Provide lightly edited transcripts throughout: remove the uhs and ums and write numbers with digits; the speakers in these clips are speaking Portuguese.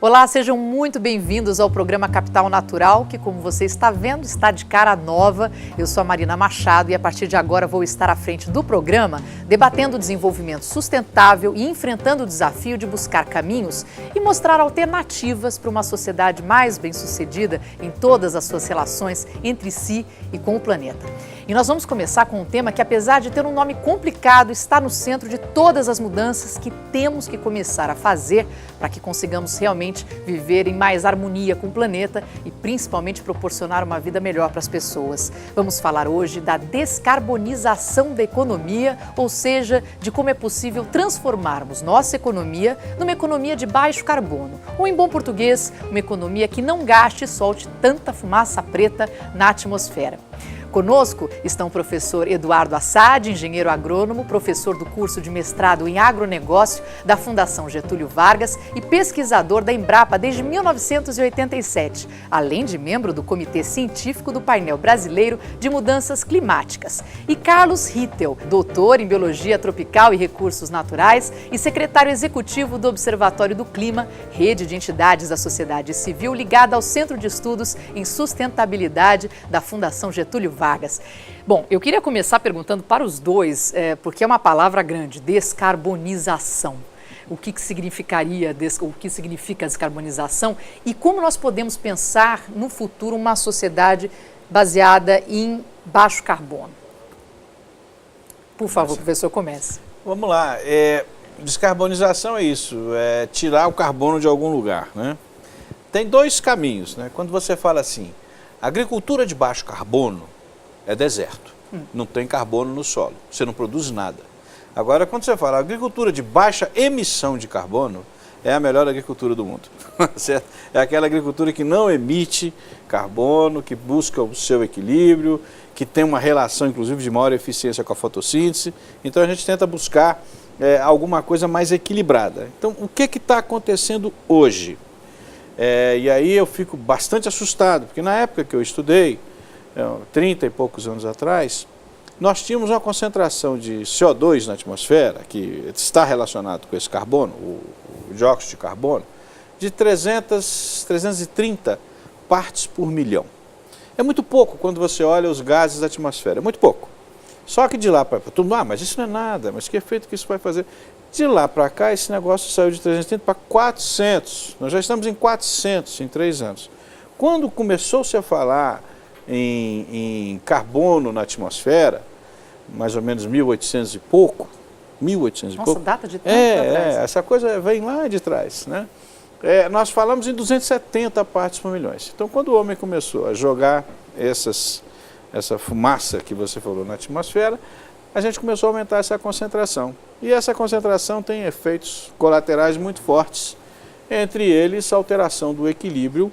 Olá, sejam muito bem-vindos ao programa Capital Natural, que, como você está vendo, está de cara nova. Eu sou a Marina Machado e a partir de agora vou estar à frente do programa, debatendo o desenvolvimento sustentável e enfrentando o desafio de buscar caminhos e mostrar alternativas para uma sociedade mais bem-sucedida em todas as suas relações entre si e com o planeta. E nós vamos começar com um tema que, apesar de ter um nome complicado, está no centro de todas as mudanças que temos que começar a fazer para que consigamos realmente viver em mais harmonia com o planeta e principalmente proporcionar uma vida melhor para as pessoas. Vamos falar hoje da descarbonização da economia, ou seja, de como é possível transformarmos nossa economia numa economia de baixo carbono, ou em bom português, uma economia que não gaste e solte tanta fumaça preta na atmosfera. Conosco estão o professor Eduardo Assad, engenheiro agrônomo, professor do curso de mestrado em agronegócio da Fundação Getúlio Vargas e pesquisador da Embrapa desde 1987, além de membro do Comitê Científico do Painel Brasileiro de Mudanças Climáticas. E Carlos Rittel, doutor em Biologia Tropical e Recursos Naturais e secretário executivo do Observatório do Clima, rede de entidades da sociedade civil ligada ao Centro de Estudos em Sustentabilidade da Fundação Getúlio Vargas. Bom, eu queria começar perguntando para os dois, porque é uma palavra grande, descarbonização. O que significaria, o que significa descarbonização e como nós podemos pensar no futuro uma sociedade baseada em baixo carbono? Por favor, professor, comece. Vamos lá. Descarbonização é isso, é tirar o carbono de algum lugar, né? Tem dois caminhos, né? Quando você fala assim, agricultura de baixo carbono, é deserto, não tem carbono no solo, você não produz nada. Agora, quando você fala agricultura de baixa emissão de carbono, é a melhor agricultura do mundo, certo? É aquela agricultura que não emite carbono, que busca o seu equilíbrio, que tem uma relação, inclusive, de maior eficiência com a fotossíntese. Então, a gente tenta buscar alguma coisa mais equilibrada. Então, o que está acontecendo hoje? E aí eu fico bastante assustado, porque na época que eu estudei, 30 e poucos anos atrás, nós tínhamos uma concentração de CO2 na atmosfera, que está relacionado com esse carbono, o dióxido de carbono, de 330 partes por milhão. É muito pouco quando você olha os gases da atmosfera, é muito pouco. Só que de lá para todo mundo, mas isso não é nada, mas que efeito que isso vai fazer? De lá para cá, esse negócio saiu de 330 para 400, nós já estamos em 400 em 3 anos. Quando começou-se a falar em carbono na atmosfera, mais ou menos 1800 e pouco, 1800 e pouco. Nossa, data de tempo atrás. Essa coisa vem lá de trás, né? Nós falamos em 270 partes por milhões. Então, quando o homem começou a jogar essa fumaça que você falou na atmosfera, a gente começou a aumentar essa concentração. E essa concentração tem efeitos colaterais muito fortes, entre eles a alteração do equilíbrio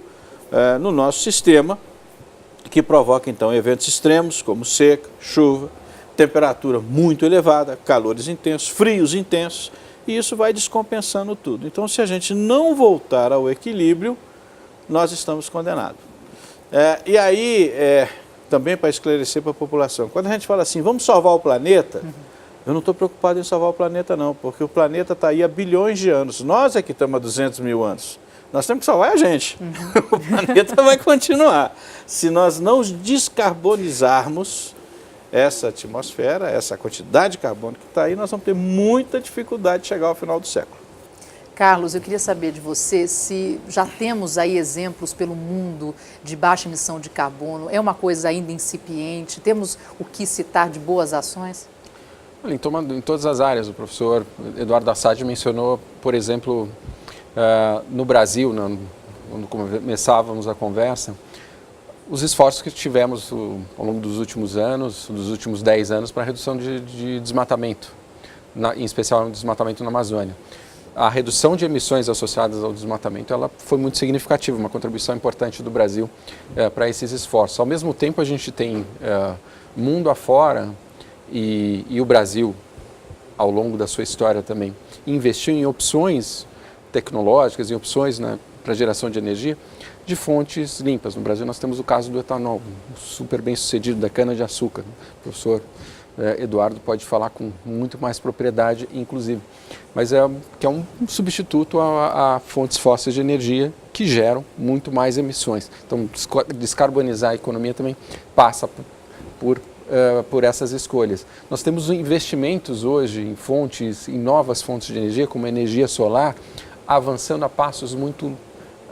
no nosso sistema, que provoca então eventos extremos como seca, chuva, temperatura muito elevada, calores intensos, frios intensos, e isso vai descompensando tudo. Então, se a gente não voltar ao equilíbrio, nós estamos condenados. E aí, também para esclarecer para a população, quando a gente fala assim, vamos salvar o planeta, eu não estou preocupado em salvar o planeta não, porque o planeta está aí há bilhões de anos, nós é que estamos há 200 mil anos. Nós temos que salvar a gente. O planeta vai continuar. Se nós não descarbonizarmos essa atmosfera, essa quantidade de carbono que está aí, nós vamos ter muita dificuldade de chegar ao final do século. Carlos, eu queria saber de você se já temos aí exemplos pelo mundo de baixa emissão de carbono. É uma coisa ainda incipiente? Temos o que citar de boas ações? Em todas as áreas. O professor Eduardo Assad mencionou, por exemplo, no Brasil, quando começávamos a conversa, os esforços que tivemos ao longo dos últimos anos, dos últimos 10 anos, para a redução de desmatamento, em especial o desmatamento na Amazônia. A redução de emissões associadas ao desmatamento ela foi muito significativa, uma contribuição importante do Brasil para esses esforços. Ao mesmo tempo, a gente tem mundo afora e o Brasil, ao longo da sua história também, investiu em opções tecnológicas, em opções para geração de energia de fontes limpas. No Brasil nós temos o caso do etanol, super bem sucedido da cana-de-açúcar. O professor Eduardo pode falar com muito mais propriedade, inclusive. Mas que é um substituto a fontes fósseis de energia que geram muito mais emissões. Então, descarbonizar a economia também passa por essas escolhas. Nós temos investimentos hoje em novas fontes de energia, como a energia solar, avançando a passos muito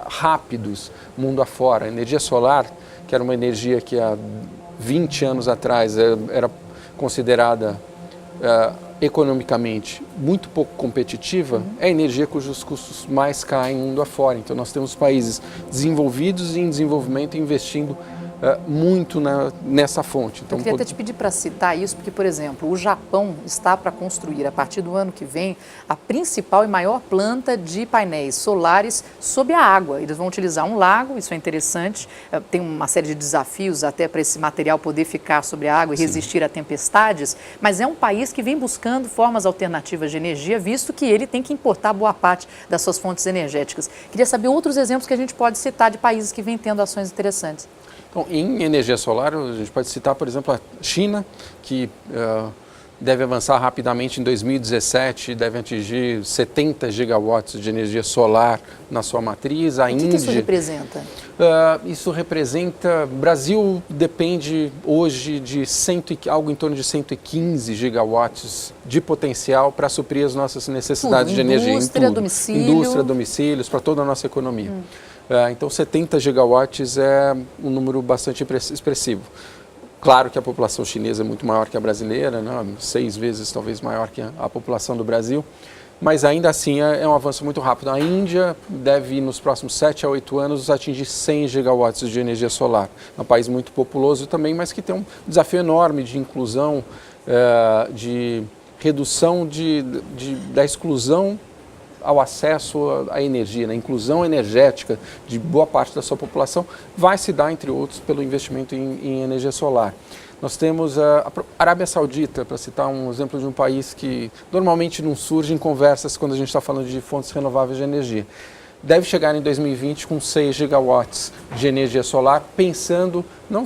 rápidos mundo afora. A energia solar, que era uma energia que há 20 anos atrás era considerada economicamente muito pouco competitiva, é a energia cujos custos mais caem mundo afora. Então nós temos países desenvolvidos e em desenvolvimento investindo muito nessa fonte. Então, eu queria até te pedir para citar isso, porque, por exemplo, o Japão está para construir, a partir do ano que vem, a principal e maior planta de painéis solares sob a água. Eles vão utilizar um lago, isso é interessante, tem uma série de desafios até para esse material poder ficar sobre a água e resistir a tempestades, mas é um país que vem buscando formas alternativas de energia, visto que ele tem que importar boa parte das suas fontes energéticas. Queria saber outros exemplos que a gente pode citar de países que vêm tendo ações interessantes. Então, em energia solar, a gente pode citar, por exemplo, a China, que deve avançar rapidamente em 2017, deve atingir 70 gigawatts de energia solar na sua matriz. A Índia, que isso representa? Isso representa... O Brasil depende hoje de algo em torno de 115 gigawatts de potencial para suprir as nossas necessidades de energia. Indústria, domicílio. Indústria, domicílios, para toda a nossa economia. Então, 70 gigawatts é um número bastante expressivo. Claro que a população chinesa é muito maior que a brasileira, né? 6 vezes talvez maior que a população do Brasil, mas ainda assim é um avanço muito rápido. A Índia deve, nos próximos 7 a 8 anos, atingir 100 gigawatts de energia solar. É um país muito populoso também, mas que tem um desafio enorme de inclusão, de redução da exclusão ao acesso à energia, na inclusão energética de boa parte da sua população, vai se dar, entre outros, pelo investimento em energia solar. Nós temos a Arábia Saudita, para citar um exemplo de um país que normalmente não surge em conversas quando a gente está falando de fontes renováveis de energia. Deve chegar em 2020 com 6 gigawatts de energia solar, pensando não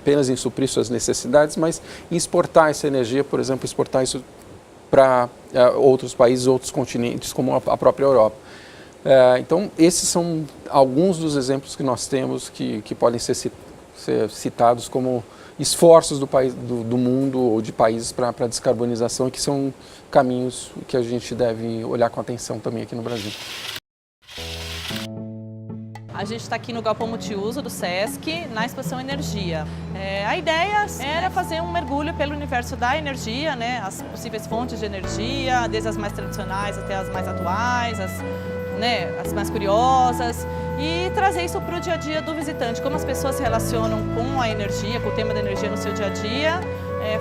apenas em suprir suas necessidades, mas em exportar essa energia, por exemplo, exportar isso para outros países, outros continentes, como a própria Europa. Então, esses são alguns dos exemplos que nós temos que podem ser citados como esforços do mundo ou de países para a descarbonização e que são caminhos que a gente deve olhar com atenção também aqui no Brasil. A gente está aqui no Galpão Multiuso do SESC, na Exposição Energia. A ideia era fazer um mergulho pelo universo da energia, né? As possíveis fontes de energia, desde as mais tradicionais até as mais atuais, as mais curiosas, e trazer isso para o dia a dia do visitante, como as pessoas se relacionam com a energia, com o tema da energia no seu dia a dia,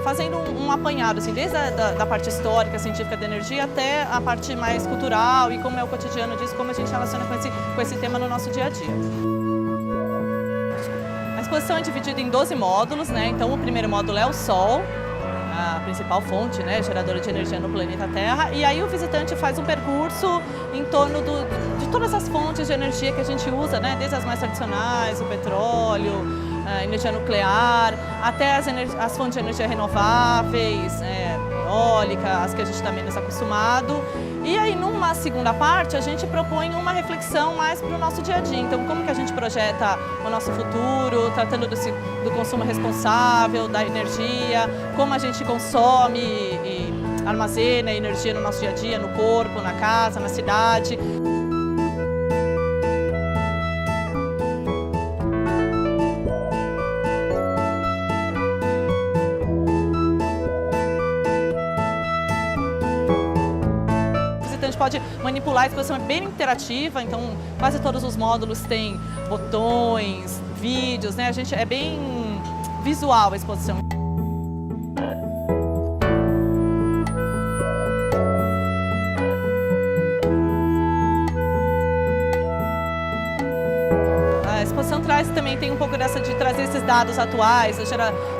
fazendo um apanhado, assim, desde da parte histórica, científica da energia, até a parte mais cultural e como é o cotidiano disso, como a gente relaciona com esse tema no nosso dia a dia. A exposição é dividida em 12 módulos, né? Então o primeiro módulo é o Sol, a principal fonte, né, geradora de energia no planeta Terra, e aí o visitante faz um percurso em torno de todas as fontes de energia que a gente usa, né, desde as mais tradicionais, o petróleo, a energia nuclear, até as fontes de energia renováveis, eólica, as que a gente está menos acostumado. E aí, numa segunda parte, a gente propõe uma reflexão mais para o nosso dia a dia. Então, como que a gente projeta o nosso futuro, tratando do consumo responsável, da energia, como a gente consome e armazena energia no nosso dia a dia, no corpo, na casa, na cidade. Pode manipular, a exposição é bem interativa, então quase todos os módulos têm botões, vídeos, né? É bem visual a exposição. A exposição tem um pouco de trazer esses dados atuais,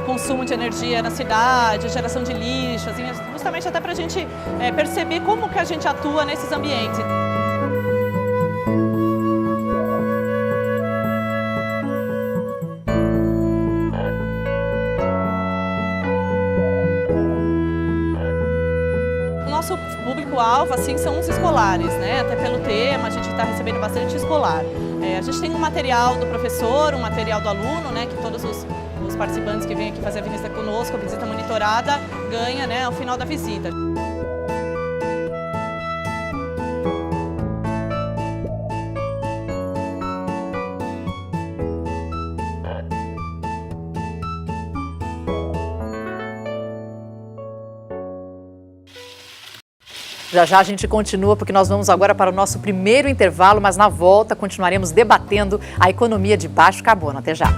consumo de energia na cidade, geração de lixo, assim, justamente até para a gente perceber como que a gente atua nesses ambientes. público-alvo, assim, são os escolares, né? Até pelo tema, a gente está recebendo bastante escolar. A gente tem um material do professor, um material do aluno, né? Que todos os participantes que vêm aqui fazer a visita conosco, a visita monitorada, ganha, né? Ao final da visita. Já já a gente continua, porque nós vamos agora para o nosso primeiro intervalo, mas na volta continuaremos debatendo a economia de baixo carbono. Até já.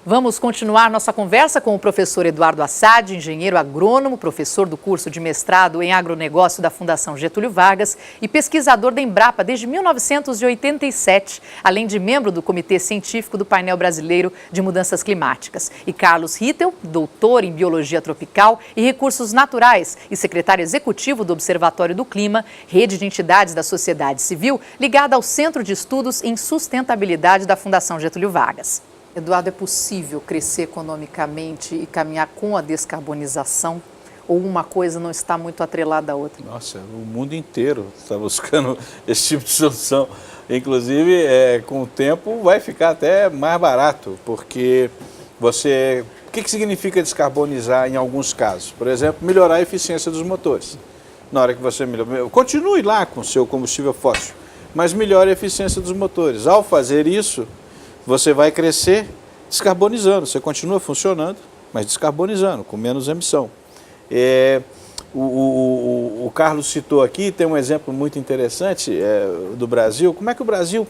Vamos continuar nossa conversa com o professor Eduardo Assad, engenheiro agrônomo, professor do curso de mestrado em agronegócio da Fundação Getúlio Vargas e pesquisador da Embrapa desde 1987, além de membro do Comitê Científico do Painel Brasileiro de Mudanças Climáticas. E Carlos Rittel, doutor em Biologia Tropical e Recursos Naturais e secretário executivo do Observatório do Clima, rede de entidades da sociedade civil ligada ao Centro de Estudos em Sustentabilidade da Fundação Getúlio Vargas. Eduardo, é possível crescer economicamente e caminhar com a descarbonização? Ou uma coisa não está muito atrelada à outra? Nossa, o mundo inteiro está buscando esse tipo de solução. Inclusive, com o tempo, vai ficar até mais barato, porque você... O que significa descarbonizar em alguns casos? Por exemplo, melhorar a eficiência dos motores. Na hora que você melhora... Continue lá com o seu combustível fóssil, mas melhore a eficiência dos motores. Ao fazer isso, você vai crescer descarbonizando. Você continua funcionando, mas descarbonizando, com menos emissão. O Carlos citou aqui, tem um exemplo muito interessante do Brasil. Como é que o Brasil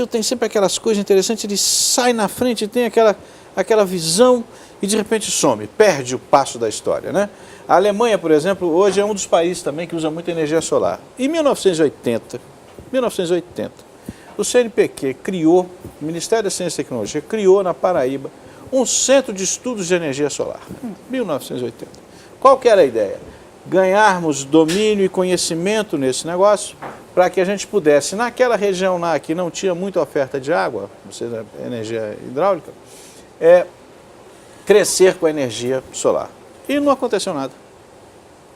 tem sempre aquelas coisas interessantes, ele sai na frente, tem aquela visão e de repente some, perde o passo da história, né? A Alemanha, por exemplo, hoje é um dos países também que usa muita energia solar. Em 1980, o CNPq criou, o Ministério da Ciência e Tecnologia, criou na Paraíba um centro de estudos de energia solar, 1980. Qual que era a ideia? Ganharmos domínio e conhecimento nesse negócio para que a gente pudesse, naquela região lá que não tinha muita oferta de água, ou seja, energia hidráulica, crescer com a energia solar. E não aconteceu nada.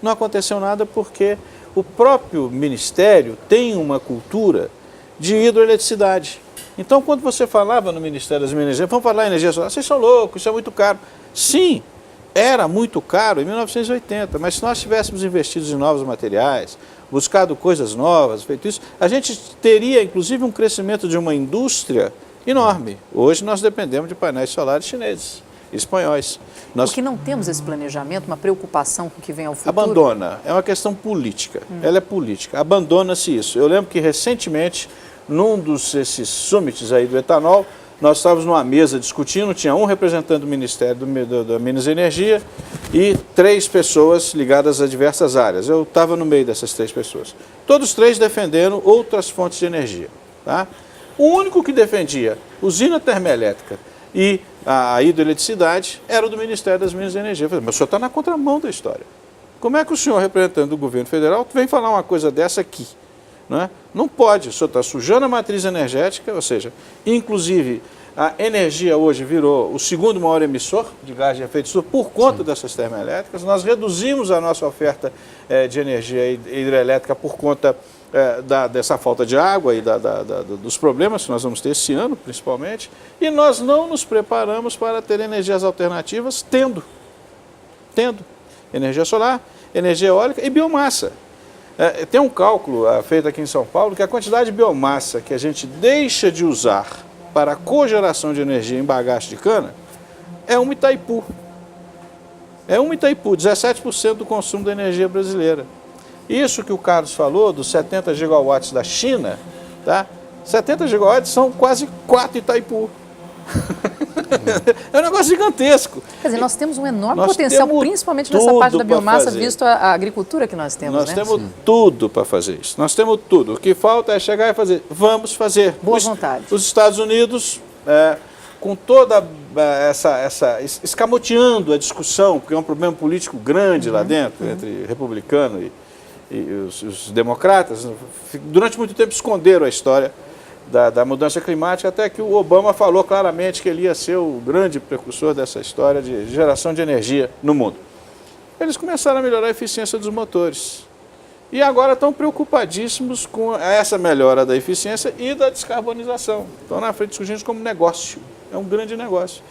Não aconteceu nada porque o próprio Ministério tem uma cultura de hidroeletricidade. Então, quando você falava no Ministério das Minas e Energia, vamos falar em energia solar, vocês são loucos, isso é muito caro. Sim, era muito caro em 1980, mas se nós tivéssemos investido em novos materiais, buscado coisas novas, feito isso, a gente teria, inclusive, um crescimento de uma indústria enorme. Hoje nós dependemos de painéis solares chineses, espanhóis. Porque não temos esse planejamento, uma preocupação com o que vem ao futuro? Abandona, é uma questão política, ela é política, abandona-se isso. Eu lembro que recentemente, num desses summits aí do etanol, nós estávamos numa mesa discutindo, tinha um representante do Ministério da Minas e Energia e 3 pessoas ligadas a diversas áreas. Eu estava no meio dessas 3 pessoas. Todos 3 defendendo outras fontes de energia. Tá? O único que defendia usina termoelétrica e a hidroeletricidade era o do Ministério das Minas e Energia. Eu falei, mas o senhor está na contramão da história. Como é que o senhor, representante do governo federal, vem falar uma coisa dessa aqui? Não é? Não pode, o senhor está sujando a matriz energética, ou seja, inclusive a energia hoje virou o segundo maior emissor de gás de efeito estufa por conta dessas termoelétricas. Nós reduzimos a nossa oferta de energia hidrelétrica por conta dessa falta de água e dos problemas que nós vamos ter esse ano, principalmente, e nós não nos preparamos para ter energias alternativas tendo energia solar, energia eólica e biomassa. Tem um cálculo feito aqui em São Paulo que a quantidade de biomassa que a gente deixa de usar para a cogeração de energia em bagaço de cana é uma Itaipu. É uma Itaipu, 17% do consumo da energia brasileira. Isso que o Carlos falou, dos 70 gigawatts da China, tá? 70 gigawatts são quase 4 Itaipu. É um negócio gigantesco. Quer dizer, nós temos um enorme potencial, principalmente nessa parte da biomassa, visto a agricultura que nós temos. Nós temos tudo para fazer isso. Nós temos tudo. O que falta é chegar e fazer. Vamos fazer. Boa vontade. Os Estados Unidos, com toda escamoteando a discussão, porque é um problema político grande lá dentro, entre republicano e os democratas, durante muito tempo esconderam a história. da mudança climática, até que o Obama falou claramente que ele ia ser o grande precursor dessa história de geração de energia no mundo. Eles começaram a melhorar a eficiência dos motores. E agora estão preocupadíssimos com essa melhora da eficiência e da descarbonização. Estão na frente surgindo como negócio. É um grande negócio.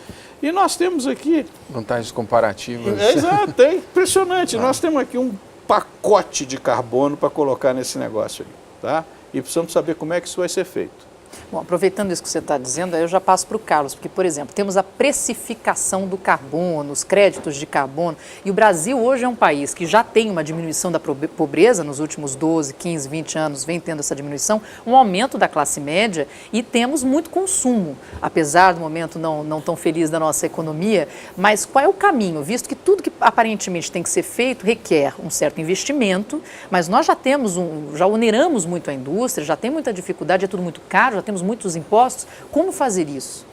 E nós temos aqui... vantagens comparativas. Exato, é impressionante. Nós temos aqui um pacote de carbono para colocar nesse negócio aí, tá? E precisamos saber como é que isso vai ser feito. Bom, aproveitando isso que você está dizendo, aí eu já passo para o Carlos, porque, por exemplo, temos a precificação do carbono, os créditos de carbono, e o Brasil hoje é um país que já tem uma diminuição da pobreza nos últimos 12, 15, 20 anos, vem tendo essa diminuição, um aumento da classe média e temos muito consumo, apesar do momento não tão feliz da nossa economia, mas qual é o caminho? Visto que tudo que aparentemente tem que ser feito requer um certo investimento, mas nós já temos já oneramos muito a indústria, já tem muita dificuldade, é tudo muito caro, já temos muitos impostos. Como fazer isso?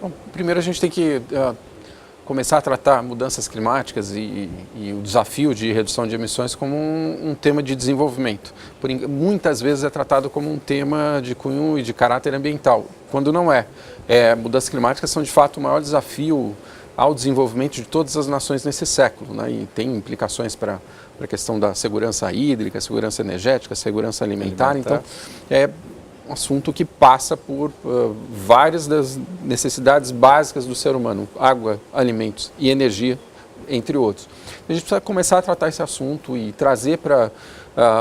Bom, primeiro a gente tem que começar a tratar mudanças climáticas e o desafio de redução de emissões como um tema de desenvolvimento. Muitas vezes é tratado como um tema de cunho e de caráter ambiental, quando não é. Mudanças climáticas são de fato o maior desafio ao desenvolvimento de todas as nações nesse século, né? E tem implicações para a questão da segurança hídrica, segurança energética, segurança alimentar. Então, é um assunto que passa por várias das necessidades básicas do ser humano, água, alimentos e energia, entre outros. A gente precisa começar a tratar esse assunto e trazer para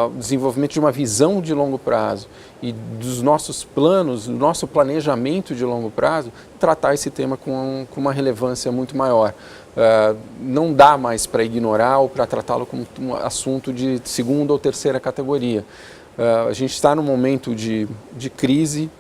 o desenvolvimento de uma visão de longo prazo e dos nossos planos, do nosso planejamento de longo prazo, tratar esse tema com uma relevância muito maior. Não dá mais para ignorar ou para tratá-lo como um assunto de segunda ou terceira categoria. A gente está num momento de crise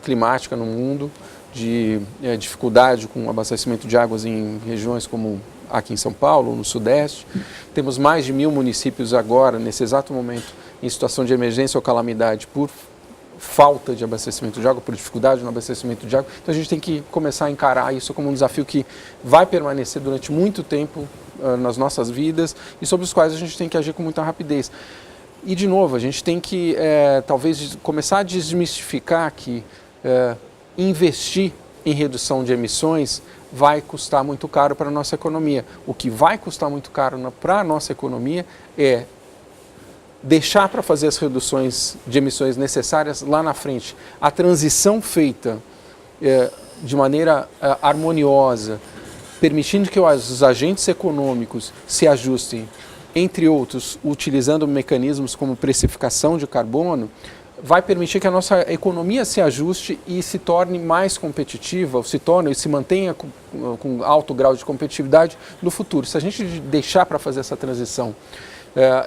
climática no mundo, de dificuldade com o abastecimento de águas em regiões como aqui em São Paulo, no Sudeste. Temos mais de 1000 municípios agora, nesse exato momento, em situação de emergência ou calamidade por falta de abastecimento de água, por dificuldade no abastecimento de água. Então a gente tem que começar a encarar isso como um desafio que vai permanecer durante muito tempo nas nossas vidas e sobre os quais a gente tem que agir com muita rapidez. E, de novo, a gente tem que, talvez, começar a desmistificar que investir em redução de emissões vai custar muito caro para a nossa economia. O que vai custar muito caro para a nossa economia é deixar para fazer as reduções de emissões necessárias lá na frente. A transição feita de maneira harmoniosa, permitindo que os agentes econômicos se ajustem, entre outros, utilizando mecanismos como precificação de carbono, vai permitir que a nossa economia se ajuste e se torne mais competitiva, se mantenha com alto grau de competitividade no futuro. Se a gente deixar para fazer essa transição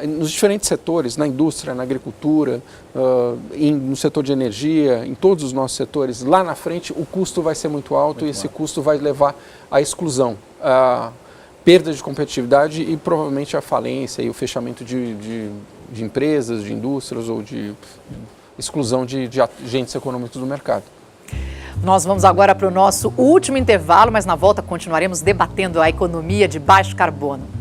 nos diferentes setores, na indústria, na agricultura, no setor de energia, em todos os nossos setores, lá na frente o custo vai ser muito alto e esse custo vai levar à exclusão, perda de competitividade e provavelmente a falência e o fechamento de empresas, de indústrias ou de exclusão de agentes econômicos do mercado. Nós vamos agora para o nosso último intervalo, mas na volta continuaremos debatendo a economia de baixo carbono.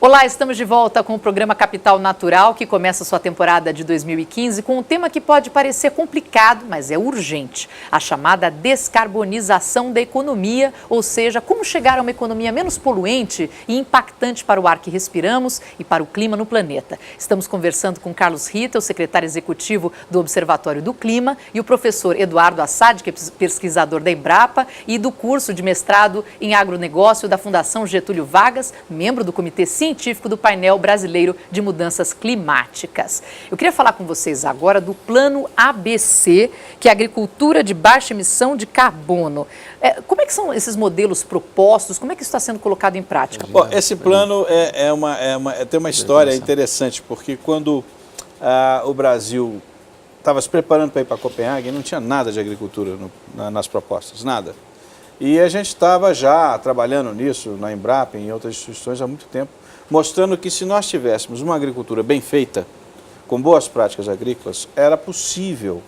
Olá, estamos de volta com o programa Capital Natural, que começa sua temporada de 2015 com um tema que pode parecer complicado, mas é urgente, a chamada descarbonização da economia, ou seja, como chegar a uma economia menos poluente e impactante para o ar que respiramos e para o clima no planeta. Estamos conversando com Carlos Rita, o secretário executivo do Observatório do Clima, e o professor Eduardo Assad, que é pesquisador da Embrapa e do curso de mestrado em agronegócio da Fundação Getúlio Vargas, membro do Comitê Científico do Painel Brasileiro de Mudanças Climáticas. Eu queria falar com vocês agora do Plano ABC, que é a agricultura de baixa emissão de carbono. Como é que são esses modelos propostos? Como é que isso está sendo colocado em prática? Bom, esse plano tem uma história interessante, porque quando o Brasil estava se preparando para ir para Copenhague, não tinha nada de agricultura nas propostas, nada. E a gente estava já trabalhando nisso na Embrapa e em outras instituições há muito tempo, mostrando que se nós tivéssemos uma agricultura bem feita, com boas práticas agrícolas, era possível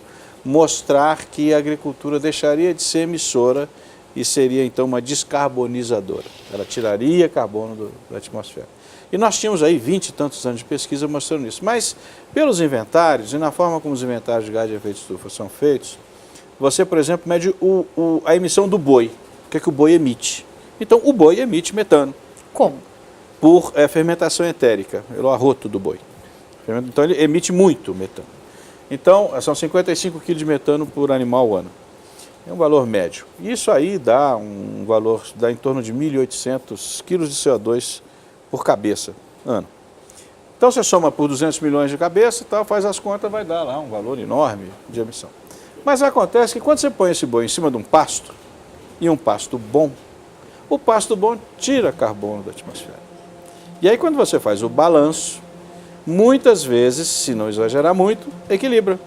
mostrar que a agricultura deixaria de ser emissora e seria então uma descarbonizadora. Ela tiraria carbono da atmosfera. E nós tínhamos aí 20 e tantos anos de pesquisa mostrando isso. Mas pelos inventários e na forma como os inventários de gás de efeito estufa são feitos, você, por exemplo, mede a emissão do boi. O que é que o boi emite? Então, o boi emite metano. Como? Por fermentação etérica, pelo arroto do boi. Então, ele emite muito metano. Então, são 55 kg de metano por animal ao ano. É um valor médio. Isso aí dá um valor, dá em torno de 1.800 kg de CO2 por cabeça, ano. Então, você soma por 200 milhões de cabeça, tal, faz as contas, vai dar lá um valor enorme de emissão. Mas acontece que quando você põe esse boi em cima de um pasto, e um pasto bom, o pasto bom tira carbono da atmosfera. E aí, quando você faz o balanço, muitas vezes, se não exagerar muito, equilibra.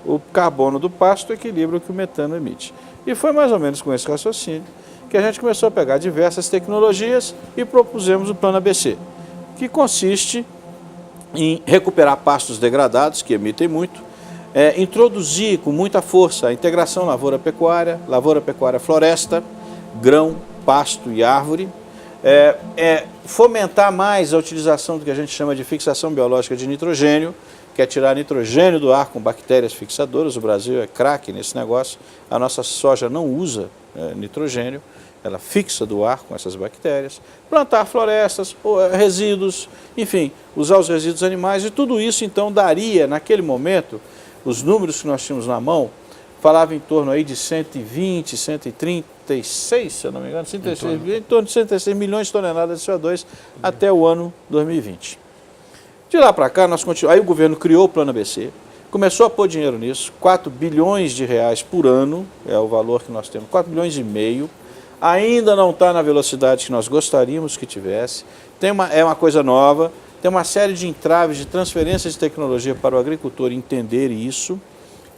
O carbono do pasto equilibra o que o metano emite. E foi mais ou menos com esse raciocínio que a gente começou a pegar diversas tecnologias e propusemos o Plano ABC, que consiste em recuperar pastos degradados, que emitem muito, introduzir com muita força a integração lavoura-pecuária, lavoura-pecuária-floresta, grão, pasto e árvore, fomentar mais a utilização do que a gente chama de fixação biológica de nitrogênio, que é tirar nitrogênio do ar com bactérias fixadoras. O Brasil é craque nesse negócio. A nossa soja não usa nitrogênio, ela fixa do ar com essas bactérias. Plantar florestas, resíduos, enfim, usar os resíduos animais, e tudo isso então daria, naquele momento, os números que nós tínhamos na mão, falava em torno aí de 120, 136, se eu não me engano, em torno de 136 milhões de toneladas de CO2 até o ano 2020. De lá para cá, nós continuamos. Aí o governo criou o Plano ABC, começou a pôr dinheiro nisso, 4 bilhões de reais por ano, é o valor que nós temos, 4 bilhões e meio, ainda não está na velocidade que nós gostaríamos que tivesse, é uma coisa nova, tem uma série de entraves de transferência de tecnologia para o agricultor entender isso,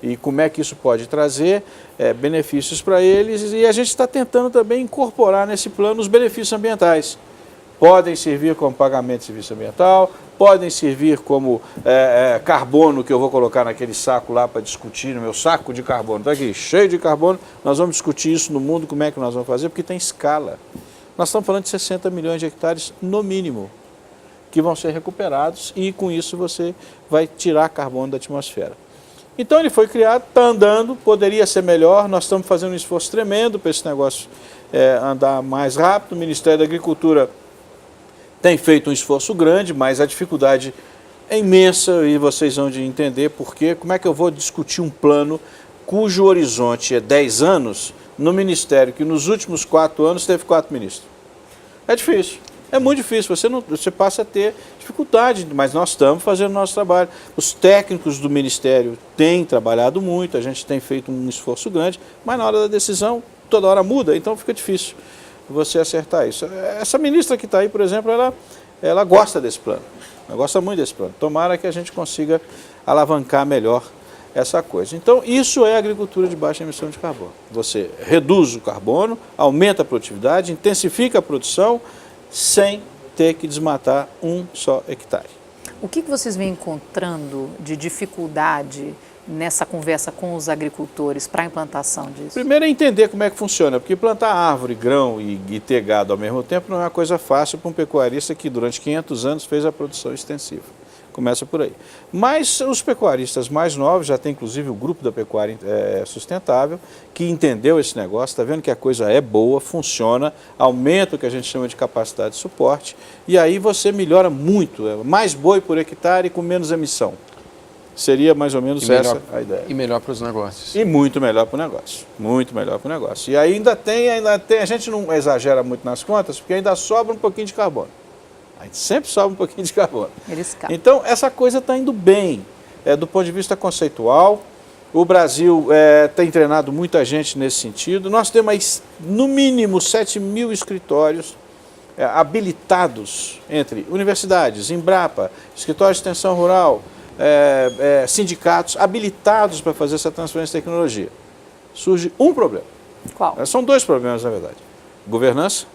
e como é que isso pode trazer benefícios para eles, e a gente está tentando também incorporar nesse plano os benefícios ambientais. Podem servir como pagamento de serviço ambiental, podem servir como carbono que eu vou colocar naquele saco lá para discutir, no meu saco de carbono, está aqui cheio de carbono, nós vamos discutir isso no mundo, como é que nós vamos fazer, porque tem escala. Nós estamos falando de 60 milhões de hectares no mínimo, que vão ser recuperados, e com isso você vai tirar carbono da atmosfera. Então ele foi criado, está andando, poderia ser melhor, nós estamos fazendo um esforço tremendo para esse negócio andar mais rápido. O Ministério da Agricultura tem feito um esforço grande, mas a dificuldade é imensa, e vocês vão de entender por quê. Como é que eu vou discutir um plano cujo horizonte é 10 anos no Ministério que nos últimos 4 anos teve 4 ministros? É difícil. É muito difícil, você passa a ter dificuldade, mas nós estamos fazendo o nosso trabalho. Os técnicos do Ministério têm trabalhado muito, a gente tem feito um esforço grande, mas na hora da decisão, toda hora muda, então fica difícil você acertar isso. Essa ministra que está aí, por exemplo, ela gosta desse plano, ela gosta muito desse plano. Tomara que a gente consiga alavancar melhor essa coisa. Então, isso é agricultura de baixa emissão de carbono. Você reduz o carbono, aumenta a produtividade, intensifica a produção, sem ter que desmatar um só hectare. O que vocês vêm encontrando de dificuldade nessa conversa com os agricultores para a implantação disso? Primeiro é entender como é que funciona, porque plantar árvore, grão e ter gado ao mesmo tempo não é uma coisa fácil para um pecuarista que durante 500 anos fez a produção extensiva. Começa por aí. Mas os pecuaristas mais novos, já tem inclusive o grupo da pecuária sustentável, que entendeu esse negócio, está vendo que a coisa é boa, funciona, aumenta o que a gente chama de capacidade de suporte, e aí você melhora muito, mais boi por hectare com menos emissão. Seria mais ou menos essa a ideia. E melhor para os negócios. E muito melhor para o negócio, muito melhor para o negócio. E ainda tem, a gente não exagera muito nas contas, porque ainda sobra um pouquinho de carbono. A gente sempre sobe um pouquinho de carbono. Então, essa coisa está indo bem. Do ponto de vista conceitual, o Brasil tem treinado muita gente nesse sentido. Nós temos, no mínimo, 7 mil escritórios habilitados entre universidades, Embrapa, escritórios de extensão rural, sindicatos, habilitados para fazer essa transferência de tecnologia. Surge um problema. Qual? São 2 problemas, na verdade. Governança,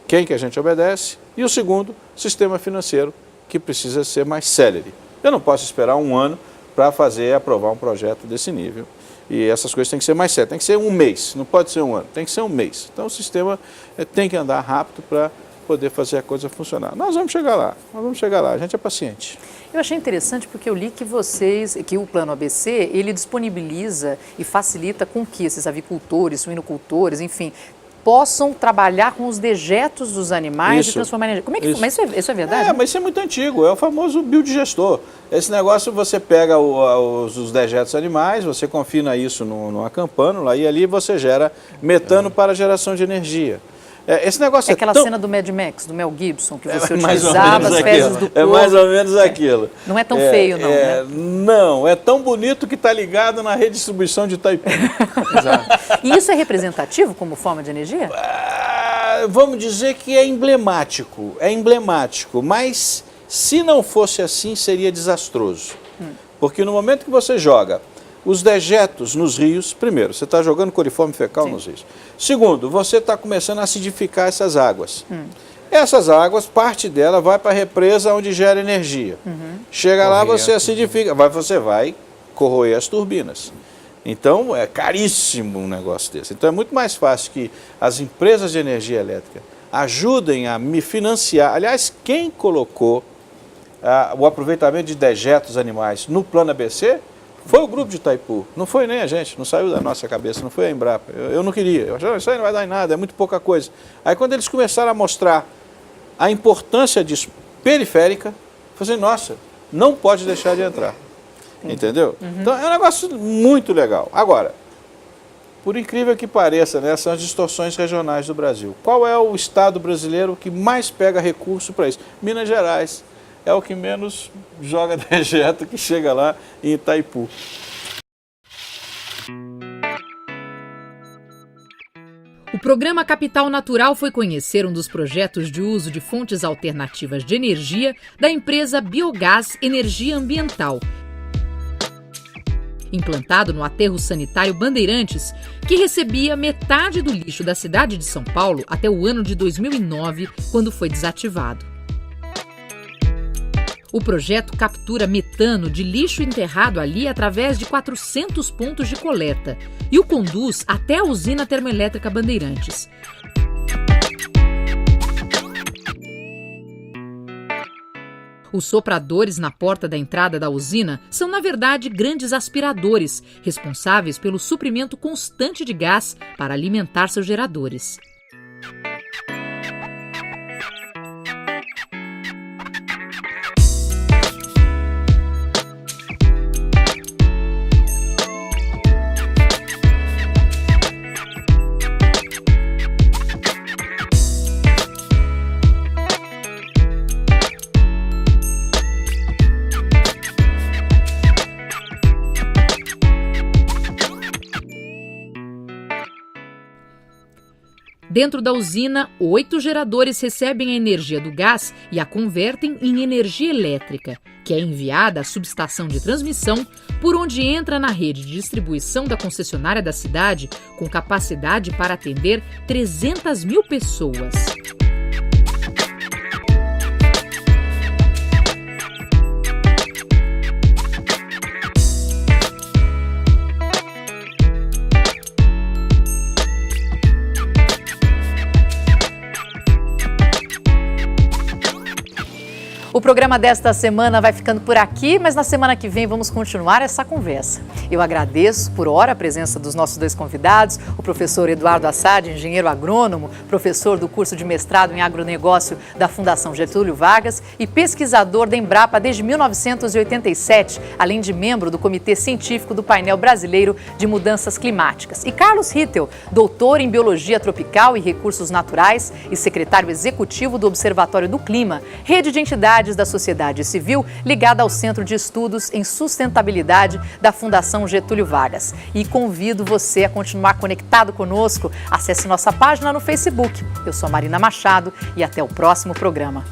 quem que a gente obedece, e o segundo, sistema financeiro, que precisa ser mais célere. Eu não posso esperar um ano para aprovar um projeto desse nível. E essas coisas têm que ser mais sérias, tem que ser um mês, não pode ser um ano, tem que ser um mês. Então o sistema tem que andar rápido para poder fazer a coisa funcionar. Nós vamos chegar lá, a gente é paciente. Eu achei interessante porque eu li que o Plano ABC, ele disponibiliza e facilita com que esses avicultores, suinocultores, enfim, possam trabalhar com os dejetos dos animais e transformar em energia. Como é que Mas isso é verdade? Mas isso é muito antigo, é o famoso biodigestor. Esse negócio, você pega os dejetos animais, você confina isso numa campânula e ali você gera metano para a geração de energia. Esse negócio aquela cena do Mad Max, do Mel Gibson, que você utilizava as fezes do porco. É mais ou menos aquilo. Não é tão feio, não, né? Não, é tão bonito que está ligado na redistribuição de Itaipu. Exato. E isso é representativo como forma de energia? Vamos dizer que é emblemático, mas se não fosse assim, seria desastroso. Porque no momento que você joga os dejetos nos rios, primeiro, você está jogando coliforme fecal nos rios. Segundo, você está começando a acidificar essas águas. Essas águas, parte dela vai para a represa onde gera energia. Chega lá, você acidifica, você vai corroer as turbinas. Então, é caríssimo um negócio desse. Então, é muito mais fácil que as empresas de energia elétrica ajudem a me financiar. Aliás, quem colocou o aproveitamento de dejetos animais no Plano ABC foi o grupo de Itaipu, não foi nem a gente, não saiu da nossa cabeça, não foi a Embrapa. Eu não queria, eu achava, isso aí não vai dar em nada, é muito pouca coisa. Aí quando eles começaram a mostrar a importância disso periférica, eu falei assim, nossa, não pode deixar de entrar. Entendeu? Então é um negócio muito legal. Agora, por incrível que pareça, né, são as distorções regionais do Brasil. Qual é o estado brasileiro que mais pega recurso para isso? Minas Gerais. É o que menos joga dejeto que chega lá em Itaipu. O programa Capital Natural foi conhecer um dos projetos de uso de fontes alternativas de energia da empresa Biogás Energia Ambiental, implantado no aterro sanitário Bandeirantes, que recebia metade do lixo da cidade de São Paulo até o ano de 2009, quando foi desativado. O projeto captura metano de lixo enterrado ali através de 400 pontos de coleta e o conduz até a usina termoelétrica Bandeirantes. Os sopradores na porta da entrada da usina são, na verdade, grandes aspiradores, responsáveis pelo suprimento constante de gás para alimentar seus geradores. Dentro da usina, 8 geradores recebem a energia do gás e a convertem em energia elétrica, que é enviada à subestação de transmissão, por onde entra na rede de distribuição da concessionária da cidade, com capacidade para atender 300 mil pessoas. O programa desta semana vai ficando por aqui, mas na semana que vem vamos continuar essa conversa. Eu agradeço por hora a presença dos nossos 2 convidados, o professor Eduardo Assad, engenheiro agrônomo, professor do curso de mestrado em agronegócio da Fundação Getúlio Vargas e pesquisador da Embrapa desde 1987, além de membro do Comitê Científico do Painel Brasileiro de Mudanças Climáticas. E Carlos Rittel, doutor em Biologia Tropical e Recursos Naturais e secretário executivo do Observatório do Clima, rede de entidades da sociedade civil ligada ao Centro de Estudos em Sustentabilidade da Fundação Getúlio Vargas. E convido você a continuar conectado conosco. Acesse nossa página no Facebook. Eu sou Marina Machado e até o próximo programa.